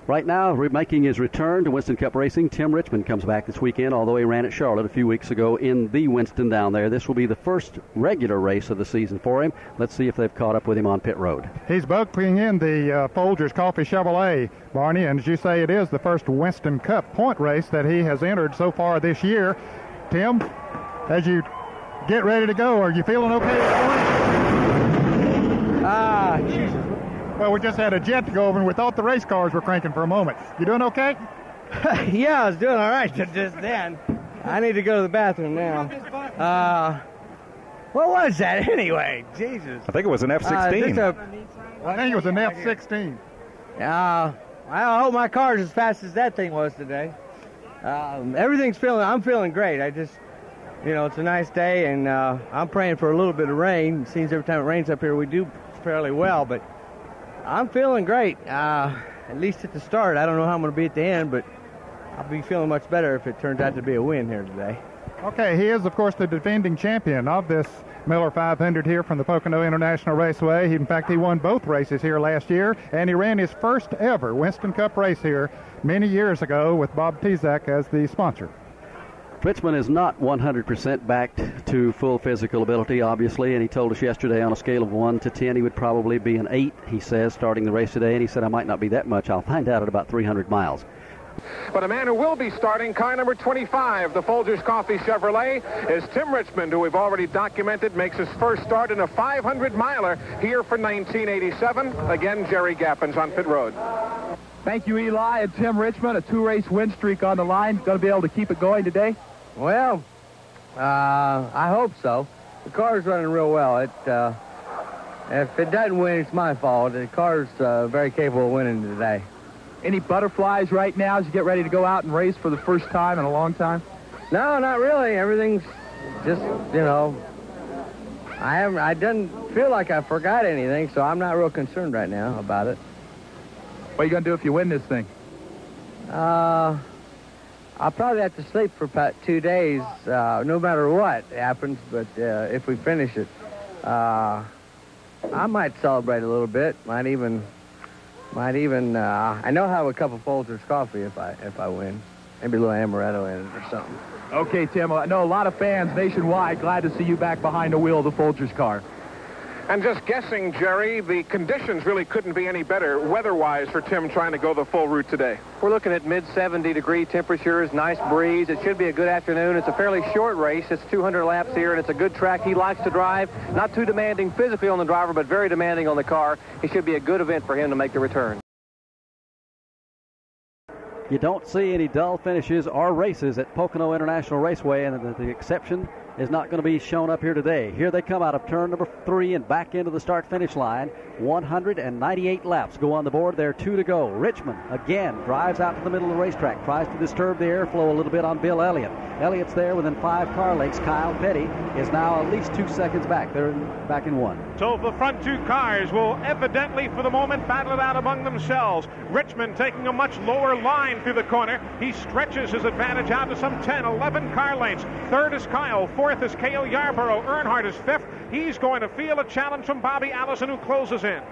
Right now, making his return to Winston Cup racing, Tim Richmond comes back this weekend, although he ran at Charlotte a few weeks ago in the Winston down there. This will be the first regular race of the season for him. Let's see if they've caught up with him on pit road. He's bucking in the Folgers Coffee Chevrolet, Barney, and as you say, it is the first Winston Cup point race that he has entered so far this year. Tim, as you get ready to go, are you feeling okay? Jesus. Well, we just had a jet to go over, and we thought the race cars were cranking for a moment. You doing okay? Yeah, I was doing all right just then. I need to go to the bathroom now. What was that anyway? Jesus. I think it was an F-16. I think it was an F-16. I hope my car's as fast as that thing was today. I'm feeling great. It's a nice day, and I'm praying for a little bit of rain. It seems every time it rains up here, we do fairly well, but I'm feeling great, at least at the start. I don't know how I'm going to be at the end, but I'll be feeling much better if it turns out to be a win here today. Okay, he is, of course, the defending champion of this Miller 500 here from the Pocono International Raceway. In fact, he won both races here last year, and he ran his first ever Winston Cup race here many years ago with Bob Tezak as the sponsor. Richmond is not 100% back to full physical ability, obviously, and he told us yesterday on a scale of 1 to 10 he would probably be an 8, he says, starting the race today, and he said, I might not be that much. I'll find out at about 300 miles. But a man who will be starting car number 25, the Folgers Coffee Chevrolet, is Tim Richmond, who we've already documented makes his first start in a 500-miler here for 1987. Again, Jerry Gappens on pit road. Thank you, Eli, and Tim Richmond. A 2-race win streak on the line. Going to be able to keep it going today? Well, I hope so. The car's running real well. If it doesn't win, it's my fault. The car's very capable of winning today. Any butterflies right now as you get ready to go out and race for the first time in a long time? No, not really. Everything's just, I didn't feel like I forgot anything, so I'm not real concerned right now about it. What are you going to do if you win this thing? I'll probably have to sleep for about 2 days, no matter what happens, but if we finish it, I might celebrate a little bit. Might even I know I'll have a cup of Folgers coffee if I win. Maybe a little amaretto in it or something. Okay, Tim, I know a lot of fans nationwide glad to see you back behind the wheel of the Folgers car. And just guessing, Jerry, the conditions really couldn't be any better weather-wise for Tim trying to go the full route today. We're looking at mid-70-degree temperatures, nice breeze. It should be a good afternoon. It's a fairly short race. It's 200 laps here, and it's a good track he likes to drive. Not too demanding physically on the driver, but very demanding on the car. It should be a good event for him to make the return. You don't see any dull finishes or races at Pocono International Raceway, and the exception is not going to be shown up here today. Here they come out of turn number 3 and back into the start-finish line. 198 laps go on the board. There are 2 to go. Richmond, again, drives out to the middle of the racetrack, tries to disturb the airflow a little bit on Bill Elliott. Elliott's there within 5 car lengths. Kyle Petty is now at least 2 seconds back. They're back in 1. So the front 2 cars will evidently, for the moment, battle it out among themselves. Richmond taking a much lower line through the corner. He stretches his advantage out to some 10, 11 car lengths. Third is Kyle. Fourth is Cale Yarborough. Earnhardt is 5th. He's going to feel a challenge from Bobby Allison, who closes in.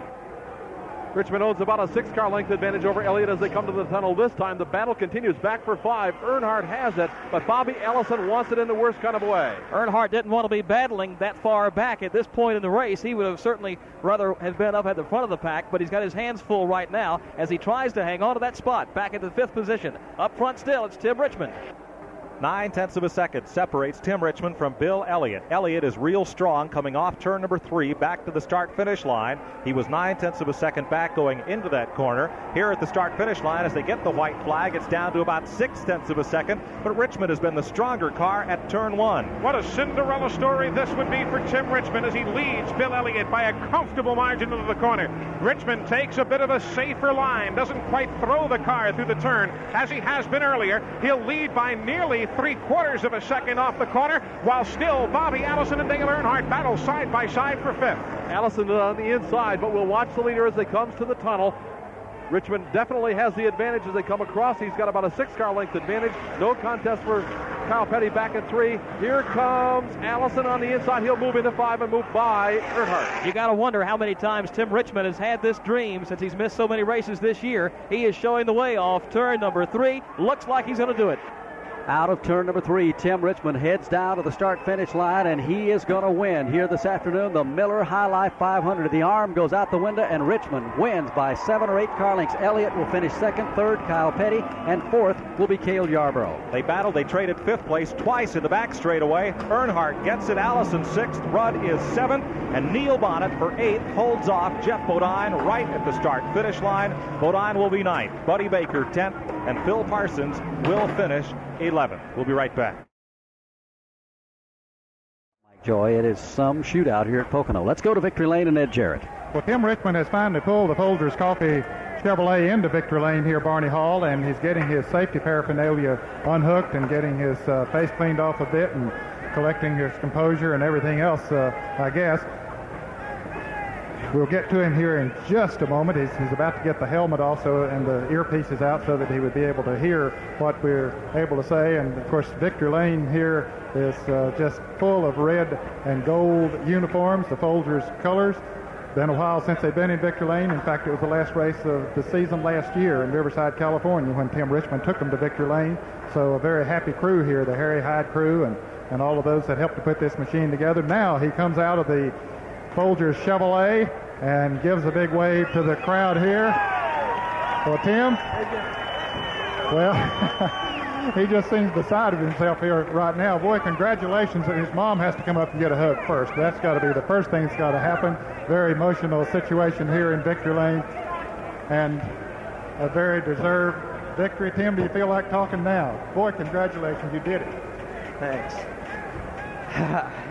Richmond owns about a 6-car length advantage over Elliott as they come to the tunnel. This time the battle continues back for 5. Earnhardt has it, but Bobby Allison wants it in the worst kind of way. Earnhardt didn't want to be battling that far back at this point in the race. He would have certainly rather have been up at the front of the pack, but he's got his hands full right now as he tries to hang on to that spot. Back into the 5th position. Up front still, it's Tim Richmond. 9/10 of a second separates Tim Richmond from Bill Elliott. Elliott is real strong coming off turn number 3 back to the start-finish line. He was 9/10 of a second back going into that corner. Here at the start-finish line, as they get the white flag, it's down to about 6/10 of a second, but Richmond has been the stronger car at turn 1. What a Cinderella story this would be for Tim Richmond as he leads Bill Elliott by a comfortable margin into the corner. Richmond takes a bit of a safer line, doesn't quite throw the car through the turn as he has been earlier. He'll lead by nearly 3/4 of a second off the corner, while still Bobby Allison and Dale Earnhardt battle side by side for 5th. Allison on the inside, but we'll watch the leader as they come to the tunnel. Richmond definitely has the advantage as they come across. He's got about a 6-car length advantage. No contest for Kyle Petty back at 3. Here comes Allison on the inside. He'll move into 5 and move by Earnhardt. You got to wonder how many times Tim Richmond has had this dream since he's missed so many races this year. He is showing the way off turn number 3. Looks like he's going to do it. Out of turn number 3, Tim Richmond heads down to the start-finish line, and he is going to win here this afternoon the Miller High Life 500. The arm goes out the window, and Richmond wins by 7 or 8 car lengths. Elliott will finish second, third, Kyle Petty, and fourth will be Cale Yarborough. They battled. They traded 5th place twice in the back straightaway. Earnhardt gets it. Allison 6th. Rudd is 7th. And Neil Bonnet for 8th holds off Jeff Bodine right at the start-finish line. Bodine will be 9th. Buddy Baker 10th. And Phil Parsons will finish 11th. We'll be right back. Joy, it is some shootout here at Pocono. Let's go to Victory Lane and Ed Jarrett. Well, Tim Richmond has finally pulled the Folgers Coffee Chevrolet into Victory Lane here, Barney Hall, and he's getting his safety paraphernalia unhooked and getting his face cleaned off a bit and collecting his composure and everything else, I guess. We'll get to him here in just a moment. He's about to get the helmet also and the earpieces out so that he would be able to hear what we're able to say. And, of course, Victory Lane here is just full of red and gold uniforms, the Folgers colors. Been a while since they've been in Victory Lane. In fact, it was the last race of the season last year in Riverside, California, when Tim Richmond took them to Victory Lane. So a very happy crew here, the Harry Hyde crew and all of those that helped to put this machine together. Now he comes out of the Folgers Chevrolet and gives a big wave to the crowd here. Well, Tim, well, he just seems beside of himself here right now. Boy, congratulations. His mom has to come up and get a hug first. That's got to be the first thing that's got to happen. Very emotional situation here in Victory Lane, and a very deserved victory. Tim, do you feel like talking now? Boy, congratulations. You did it. Thanks.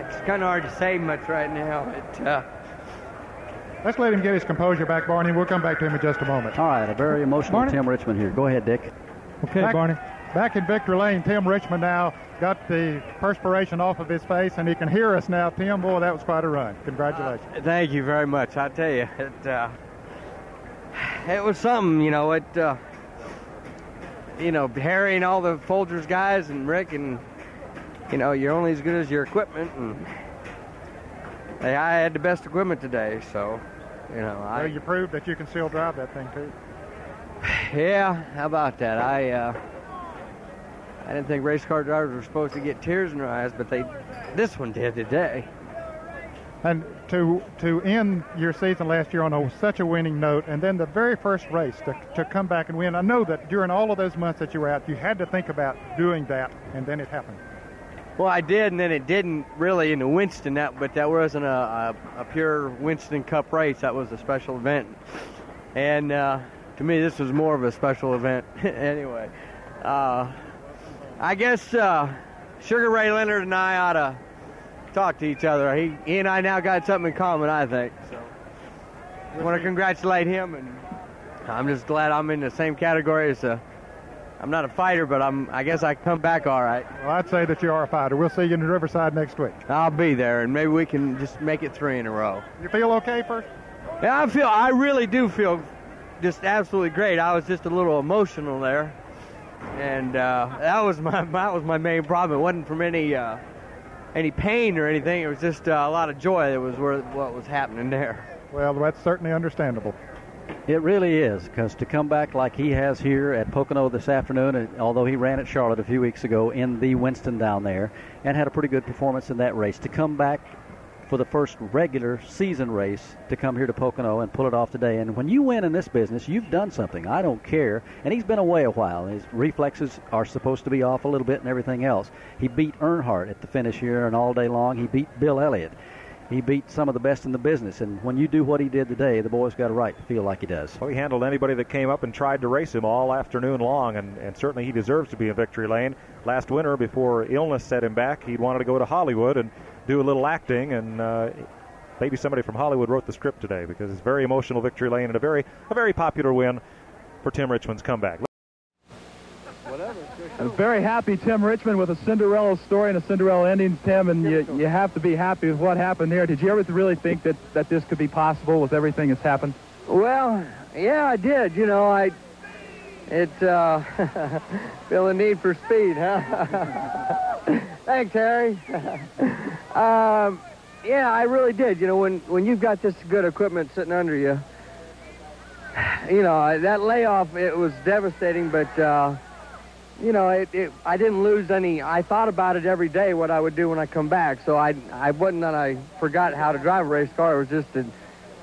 It's kind of hard to say much right now. Let's let him get his composure back, Barney. We'll come back to him in just a moment. All right, a very emotional Barney? Tim Richmond here. Go ahead, Dick. Okay, Barney. Back in Victory Lane, Tim Richmond now got the perspiration off of his face, and he can hear us now. Tim, boy, that was quite a run. Congratulations. Thank you very much. I tell you, it was something, Harry and all the Folgers guys and Rick, and, you're only as good as your equipment, and I had the best equipment today, so, Well, you proved that you can still drive that thing, too. Yeah, how about that? I didn't think race car drivers were supposed to get tears in their eyes, but this one did today. And to end your season last year on such a winning note, and then the very first race to come back and win, I know that during all of those months that you were out, you had to think about doing that, and then it happened. Well, I did, and then it didn't really in the Winston, but that wasn't a pure Winston Cup race. That was a special event. And to me, this was more of a special event. Anyway, I guess Sugar Ray Leonard and I ought to talk to each other. He and I now got something in common, I think. So I want to congratulate him, and I'm just glad I'm in the same category as I'm not a fighter, but I guess I come back all right. Well, I'd say that you are a fighter. We'll see you in the Riverside next week. I'll be there, and maybe we can just make it 3 in a row. You feel okay first? Yeah, I really do feel just absolutely great. I was just a little emotional there, and that was my main problem. It wasn't from any pain or anything. It was just a lot of joy that was what was happening there. Well, that's certainly understandable. It really is, because to come back like he has here at Pocono this afternoon, and although he ran at Charlotte a few weeks ago in the Winston down there and had a pretty good performance in that race, to come back for the first regular season race, to come here to Pocono and pull it off today. And when you win in this business, you've done something. I don't care. And he's been away a while. His reflexes are supposed to be off a little bit and everything else. He beat Earnhardt at the finish here, and all day long he beat Bill Elliott. He beat some of the best in the business, and when you do what he did today, the boy's got a right to feel like he does. Well, he handled anybody that came up and tried to race him all afternoon long, and certainly he deserves to be in Victory Lane. Last winter, before illness set him back, he wanted to go to Hollywood and do a little acting, and maybe somebody from Hollywood wrote the script today, because it's very emotional Victory Lane and a very popular win for Tim Richmond's comeback. I'm very happy, Tim Richmond, with a Cinderella story and a Cinderella ending, Tim, and you have to be happy with what happened there. Did you ever really think that this could be possible with everything that's happened? Well, Yeah, I did. You know, feel the need for speed, huh? Thanks, Harry. Yeah, I really did. You know, when you've got this good equipment sitting under you, you know, that layoff, it was devastating, but, you know, I didn't lose any. I thought about it every day, what I would do when I come back. So I wasn't that I forgot how to drive a race car. It was just that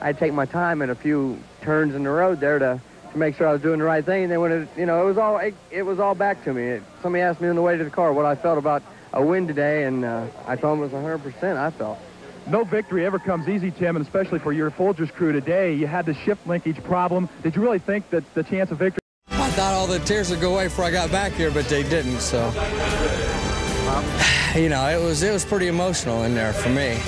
I'd take my time in a few turns in the road there to make sure I was doing the right thing. And then when it was all back to me. Somebody asked me on the way to the car what I felt about a win today, and I told them it was 100%, I felt. No victory ever comes easy, Tim, and especially for your Folgers crew today. You had the shift linkage problem. Did you really think that the chance of victory? I thought all the tears would go away before I got back here, but they didn't. So, you know, it was pretty emotional in there for me.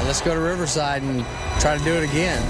Let's go to Riverside and try to do it again.